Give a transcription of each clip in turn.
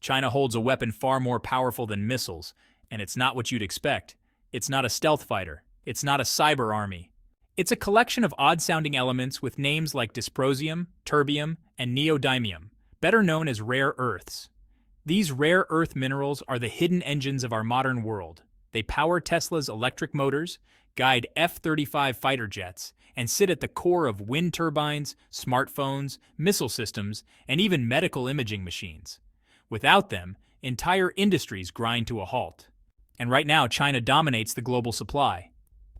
China holds a weapon far more powerful than missiles, and it's not what you'd expect. It's not a stealth fighter. It's not a cyber army. It's a collection of odd-sounding elements with names like dysprosium, terbium, and neodymium, better known as rare earths. These rare earth minerals are the hidden engines of our modern world. They power Tesla's electric motors, guide F-35 fighter jets, and sit at the core of wind turbines, smartphones, missile systems, and even medical imaging machines. Without them, entire industries grind to a halt. And right now, China dominates the global supply.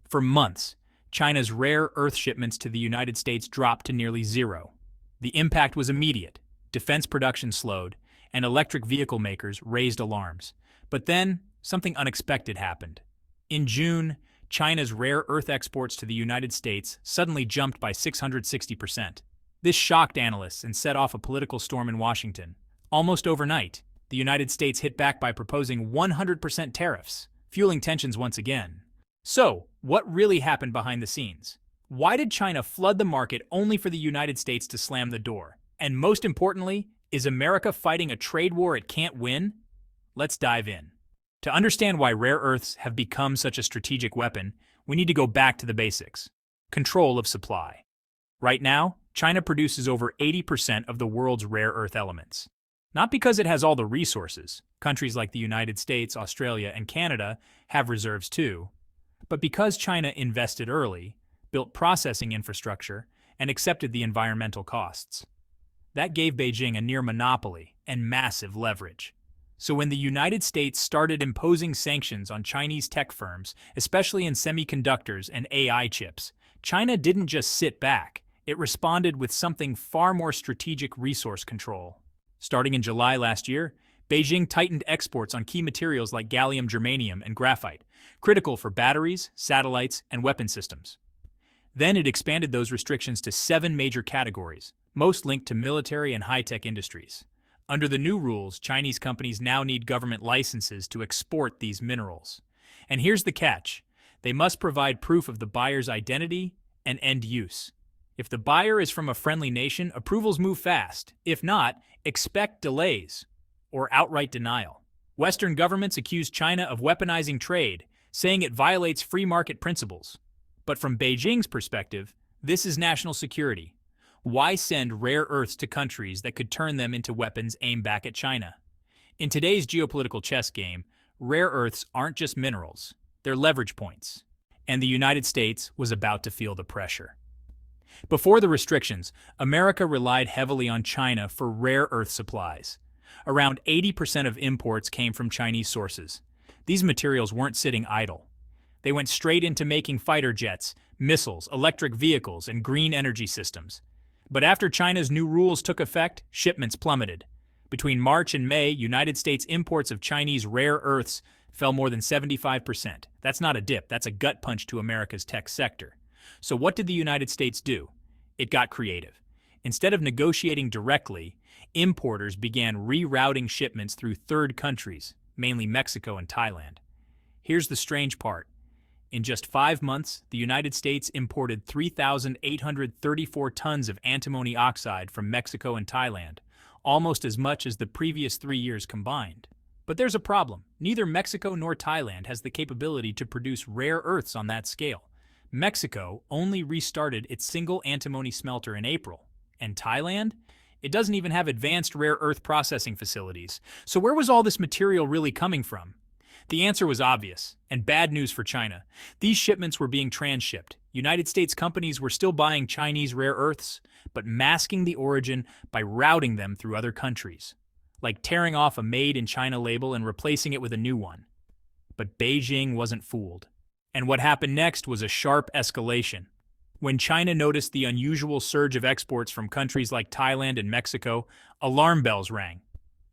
For months, China's rare earth shipments to the United States dropped to nearly zero. The impact was immediate. Defense production slowed, and electric vehicle makers raised alarms. But then, something unexpected happened. In June, China's rare earth exports to the United States suddenly jumped by 660%. This shocked analysts and set off a political storm in Washington. Almost overnight, the United States hit back by proposing 100% tariffs, fueling tensions once again. So, what really happened behind the scenes? Why did China flood the market only for the United States to slam the door? And most importantly, is America fighting a trade war it can't win? Let's dive in. To understand why rare earths have become such a strategic weapon, we need to go back to the basics. Control of supply. Right now, China produces over 80% of the world's rare earth elements. Not because it has all the resources. Countries like the United States, Australia, and Canada have reserves too. But because China invested early, built processing infrastructure, and accepted the environmental costs. That gave Beijing a near monopoly and massive leverage. So when the United States started imposing sanctions on Chinese tech firms, especially in semiconductors and AI chips, China didn't just sit back. It responded with something far more strategic: resource control. Starting in July last year, Beijing tightened exports on key materials like gallium, germanium, and graphite, critical for batteries, satellites, and weapon systems. Then it expanded those restrictions to 7 major categories, most linked to military and high-tech industries. Under the new rules, Chinese companies now need government licenses to export these minerals. And here's the catch: they must provide proof of the buyer's identity and end use. If the buyer is from a friendly nation, approvals move fast. If not, expect delays or outright denial. Western governments accuse China of weaponizing trade, saying it violates free market principles. But from Beijing's perspective, this is national security. Why send rare earths to countries that could turn them into weapons aimed back at China? In today's geopolitical chess game, rare earths aren't just minerals, they're leverage points. And the United States was about to feel the pressure. Before the restrictions, America relied heavily on China for rare earth supplies. Around 80% of imports came from Chinese sources. These materials weren't sitting idle. They went straight into making fighter jets, missiles, electric vehicles, and green energy systems. But after China's new rules took effect, shipments plummeted. Between March and May, United States imports of Chinese rare earths fell more than 75%. That's not a dip, that's a gut punch to America's tech sector. So what did the United States do? It got creative. Instead of negotiating directly, importers began rerouting shipments through third countries, mainly Mexico and Thailand. Here's the strange part. In just 5 months, the United States imported 3,834 tons of antimony oxide from Mexico and Thailand, almost as much as the previous 3 years combined. But there's a problem. Neither Mexico nor Thailand has the capability to produce rare earths on that scale. Mexico only restarted its single antimony smelter in April. And Thailand? It doesn't even have advanced rare earth processing facilities. So where was all this material really coming from? The answer was obvious, and bad news for China. These shipments were being transshipped. United States companies were still buying Chinese rare earths, but masking the origin by routing them through other countries, like tearing off a Made in China label and replacing it with a new one. But Beijing wasn't fooled. And what happened next was a sharp escalation. When China noticed the unusual surge of exports from countries like Thailand and Mexico, alarm bells rang.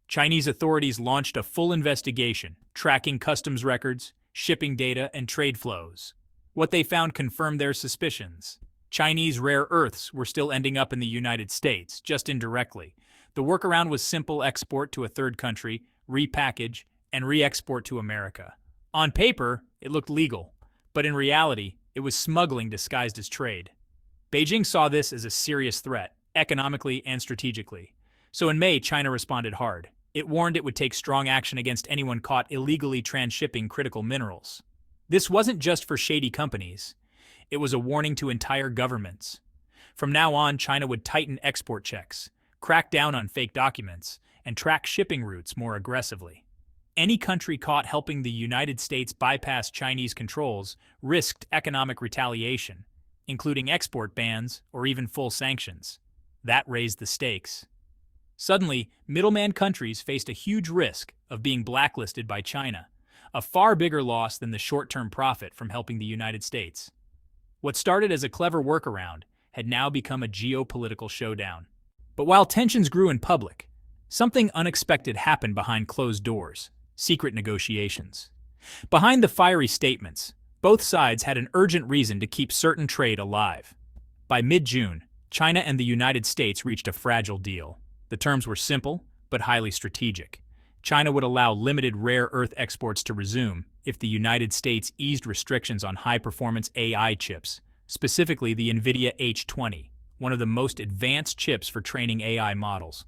Chinese authorities launched a full investigation, tracking customs records, shipping data, and trade flows. What they found confirmed their suspicions. Chinese rare earths were still ending up in the United States, just indirectly. The workaround was simple: export to a third country, repackage, and re-export to America. On paper, it looked legal, but in reality, it was smuggling disguised as trade. Beijing saw this as a serious threat, economically and strategically. So in May, China responded hard. It warned it would take strong action against anyone caught illegally transshipping critical minerals. This wasn't just for shady companies. It was a warning to entire governments. From now on, China would tighten export checks, crack down on fake documents, and track shipping routes more aggressively. Any country caught helping the United States bypass Chinese controls risked economic retaliation, including export bans or even full sanctions. That raised the stakes. Suddenly, middleman countries faced a huge risk of being blacklisted by China, a far bigger loss than the short-term profit from helping the United States. What started as a clever workaround had now become a geopolitical showdown. But while tensions grew in public, something unexpected happened behind closed doors: secret negotiations. Behind the fiery statements, both sides had an urgent reason to keep certain trade alive. By mid-June, China and the United States reached a fragile deal. The terms were simple, but highly strategic. China would allow limited rare earth exports to resume if the United States eased restrictions on high-performance AI chips, specifically the NVIDIA H20, one of the most advanced chips for training AI models.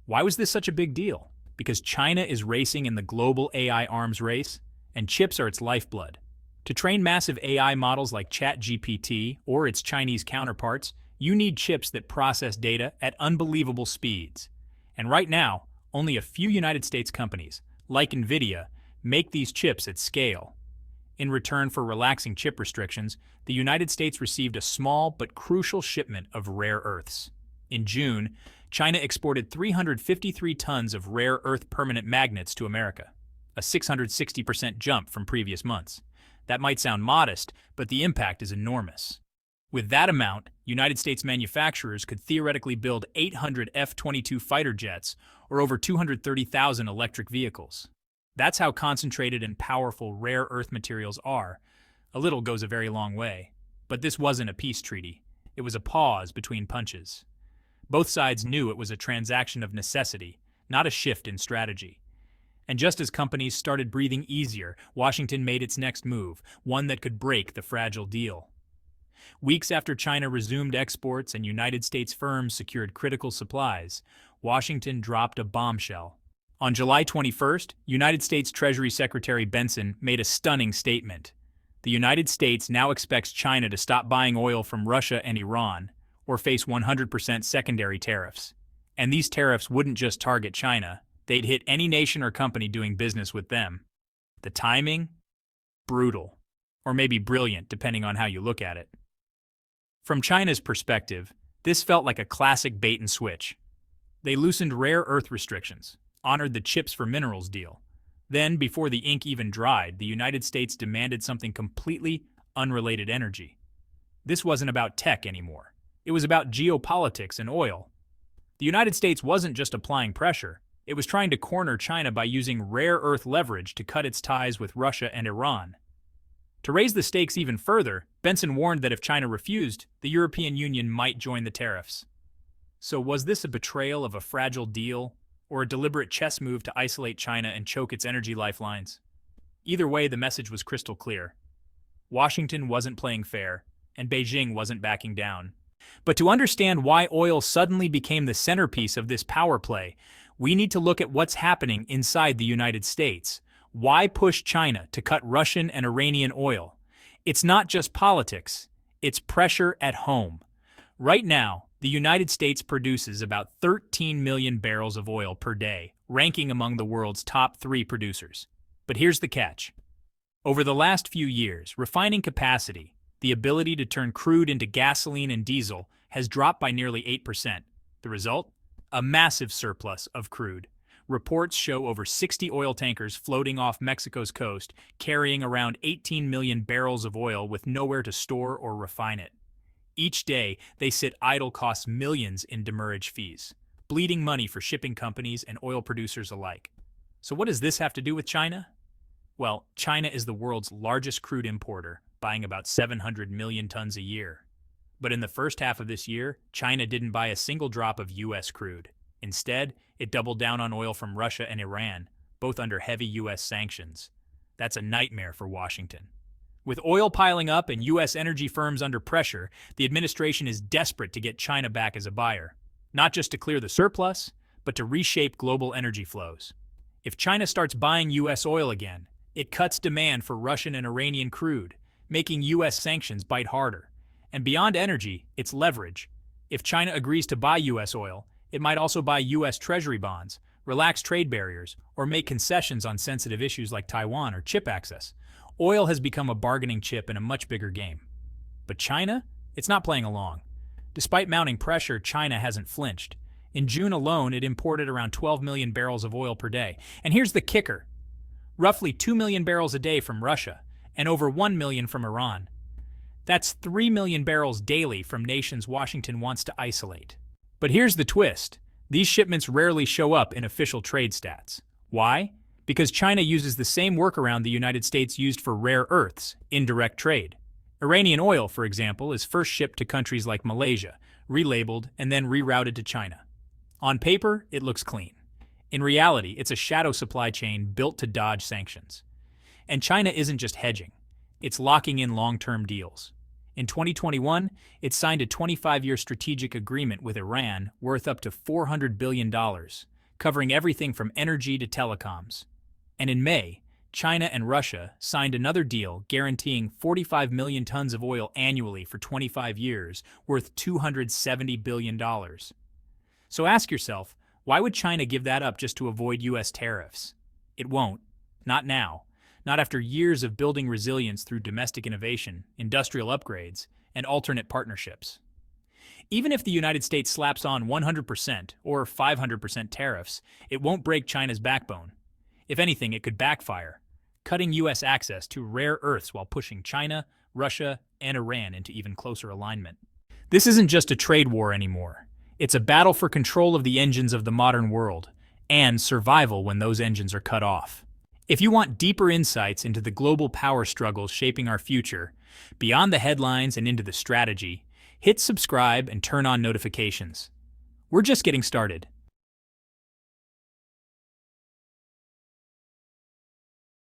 Why was this such a big deal? Because China is racing in the global AI arms race, and chips are its lifeblood. To train massive AI models like ChatGPT or its Chinese counterparts, you need chips that process data at unbelievable speeds. And right now, only a few United States companies, like NVIDIA, make these chips at scale. In return for relaxing chip restrictions, the United States received a small but crucial shipment of rare earths. In June, China exported 353 tons of rare earth permanent magnets to America, a 660% jump from previous months. That might sound modest, but the impact is enormous. With that amount, United States manufacturers could theoretically build 800 F-22 fighter jets or over 230,000 electric vehicles. That's how concentrated and powerful rare earth materials are. A little goes a very long way. But this wasn't a peace treaty. It was a pause between punches. Both sides knew it was a transaction of necessity, not a shift in strategy. And just as companies started breathing easier, Washington made its next move, one that could break the fragile deal. Weeks after China resumed exports and United States firms secured critical supplies, Washington dropped a bombshell. On July 21st, United States Treasury Secretary Benson made a stunning statement. The United States now expects China to stop buying oil from Russia and Iran, or face 100% secondary tariffs. And these tariffs wouldn't just target China, they'd hit any nation or company doing business with them. The timing? Brutal. Or maybe brilliant, depending on how you look at it. From China's perspective, this felt like a classic bait and switch. They loosened rare earth restrictions, honored the chips for minerals deal. Then, before the ink even dried, the United States demanded something completely unrelated: energy. This wasn't about tech anymore. It was about geopolitics and oil. The United States wasn't just applying pressure. It was trying to corner China by using rare earth leverage to cut its ties with Russia and Iran. To raise the stakes even further, Benson warned that if China refused, the European Union might join the tariffs. So was this a betrayal of a fragile deal, or a deliberate chess move to isolate China and choke its energy lifelines? Either way, the message was crystal clear. Washington wasn't playing fair, and Beijing wasn't backing down. But to understand why oil suddenly became the centerpiece of this power play, we need to look at what's happening inside the United States. Why push China to cut Russian and Iranian oil? It's not just politics, it's pressure at home. Right now, the United States produces about 13 million barrels of oil per day, ranking among the world's top 3 producers. But here's the catch. Over the last few years, refining capacity, the ability to turn crude into gasoline and diesel, has dropped by nearly 8%. The result? A massive surplus of crude. Reports show over 60 oil tankers floating off Mexico's coast, carrying around 18 million barrels of oil with nowhere to store or refine it. Each day, they sit idle, costs millions in demurrage fees, bleeding money for shipping companies and oil producers alike. So what does this have to do with China? Well, China is the world's largest crude importer, buying about 700 million tons a year. But in the first half of this year, China didn't buy a single drop of U.S. crude. Instead, it doubled down on oil from Russia and Iran, both under heavy U.S. sanctions. That's a nightmare for Washington. With oil piling up and U.S. energy firms under pressure, the administration is desperate to get China back as a buyer, not just to clear the surplus, but to reshape global energy flows. If China starts buying U.S. oil again, it cuts demand for Russian and Iranian crude, making U.S. sanctions bite harder. And beyond energy, it's leverage. If China agrees to buy U.S. oil, it might also buy U.S. Treasury bonds, relax trade barriers, or make concessions on sensitive issues like Taiwan or chip access. Oil has become a bargaining chip in a much bigger game. But China? It's not playing along. Despite mounting pressure, China hasn't flinched. In June alone, it imported around 12 million barrels of oil per day. And here's the kicker. Roughly 2 million barrels a day from Russia, and over 1 million from Iran. That's 3 million barrels daily from nations Washington wants to isolate. But here's the twist. These shipments rarely show up in official trade stats. Why? Because China uses the same workaround the United States used for rare earths, indirect trade. Iranian oil, for example, is first shipped to countries like Malaysia, relabeled, and then rerouted to China. On paper, it looks clean. In reality, it's a shadow supply chain built to dodge sanctions. And China isn't just hedging. It's locking in long-term deals. In 2021, it signed a 25-year strategic agreement with Iran worth up to $400 billion, covering everything from energy to telecoms. And in May, China and Russia signed another deal guaranteeing 45 million tons of oil annually for 25 years, worth $270 billion. So ask yourself, why would China give that up just to avoid U.S. tariffs? It won't. Not now. Not after years of building resilience through domestic innovation, industrial upgrades, and alternate partnerships. Even if the United States slaps on 100% or 500% tariffs, it won't break China's backbone. If anything, it could backfire, cutting U.S. access to rare earths while pushing China, Russia, and Iran into even closer alignment. This isn't just a trade war anymore. It's a battle for control of the engines of the modern world, and survival when those engines are cut off. If you want deeper insights into the global power struggles shaping our future, beyond the headlines and into the strategy, hit subscribe and turn on notifications. We're just getting started.